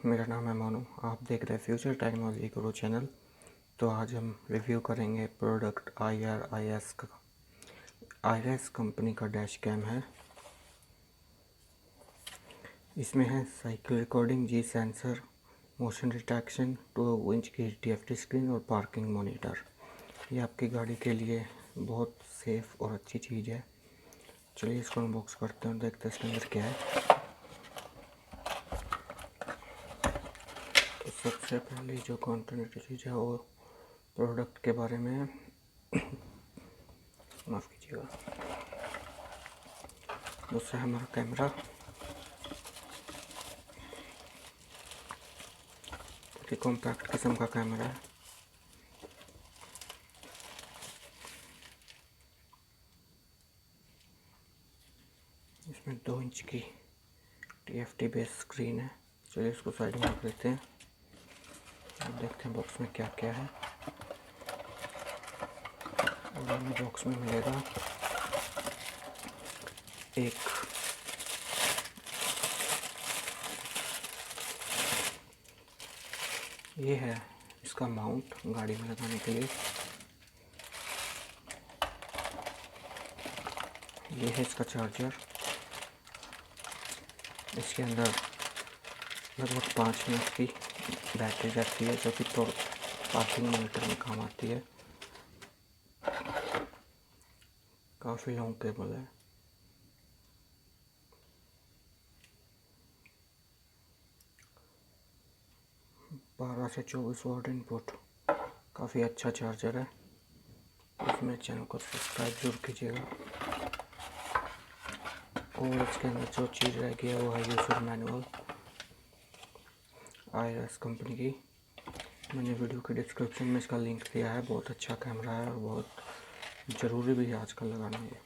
मेरा नाम है मोनू। आप देख रहे हैं फ्यूचर टेक्नोलॉजी गुरु चैनल। तो आज हम रिव्यू करेंगे प्रोडक्ट आईआरएस कंपनी का डैश कैम है। इसमें है साइकिल रिकॉर्डिंग, जी सेंसर, मोशन डिटेक्शन, 2 इंच की TFT स्क्रीन और पार्किंग मॉनिटर। ये आपकी गाड़ी के लिए बहुत सेफ़ और अच्छी चीज़ है। चलिए इसको अनबॉक्स करते हैं और देखते हैं इसके अंदर क्या है। तो सबसे पहले जो कंटेंट चीज़ है वो प्रोडक्ट के बारे में है। माफ़ कीजिएगा। दूसरा हमारा कैमरा, कि कॉम्पैक्ट किस्म का कैमरा है। इसमें 2 इंच की TFT बेस स्क्रीन है। चलिए इसको साइड में रख देते हैं और देखते हैं बॉक्स में क्या क्या है। और हमें बॉक्स में मिलेगा एक ये है इसका माउंट गाड़ी में लगाने के लिए। ये है इसका चार्जर। इसके अंदर लगभग 5 मिनट की बैटरी रहती है, जो कि तो पार्किंग मॉनिटर में काम आती है। काफ़ी लॉन्ग केबल है। बारह से 24 वॉट इनपुट। काफ़ी अच्छा चार्जर है। इसमें चैनल को सब्सक्राइब जरूर कीजिएगा। और इसके अंदर जो चीज़ रह गई है वो है यूज़र मैनुअल आईआरएस कंपनी की। मैंने वीडियो के डिस्क्रिप्शन में इसका लिंक दिया है। बहुत अच्छा कैमरा है और बहुत ज़रूरी भी है आजकल लगाना है।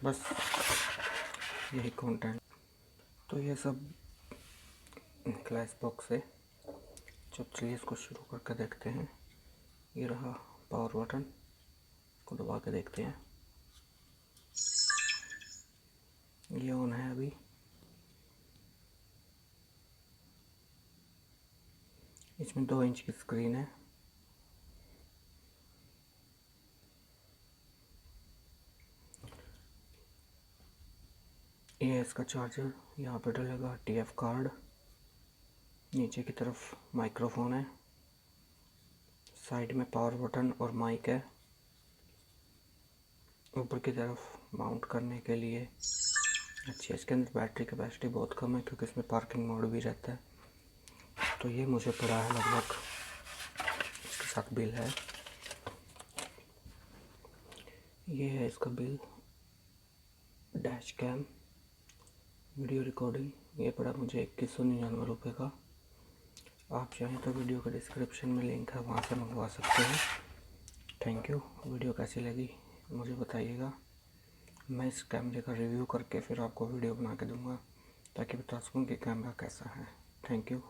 बस यही कंटेंट। तो ये सब निकला इस बॉक्स से। चलिए इसको शुरू करके देखते हैं। ये रहा पावर बटन, इसको दबा के देखते हैं। ये ऑन है अभी। इसमें 2 इंच की स्क्रीन है। ये है इसका चार्जर। यहाँ पे डलेगा TF कार्ड। नीचे की तरफ माइक्रोफोन है। साइड में पावर बटन और माइक है। ऊपर की तरफ माउंट करने के लिए अच्छी। इसके अंदर बैटरी कैपेसिटी बहुत कम है क्योंकि इसमें पार्किंग मोड भी रहता है। तो ये मुझे पड़ा है लगभग, इसके साथ बिल है। ये है इसका bill. Dash cam video recording, ये पड़ा मुझे 2199 रुपये का। आप चाहें तो वीडियो के डिस्क्रिप्शन में लिंक है, वहाँ से मंगवा सकते हैं। Thank you. वीडियो कैसी लगी मुझे बताइएगा। मैं इस कैमरे का रिव्यू करके फिर आपको वीडियो बना के दूँगा ताकि बता सकूँ कि कैमरा कैसा है। Thank you.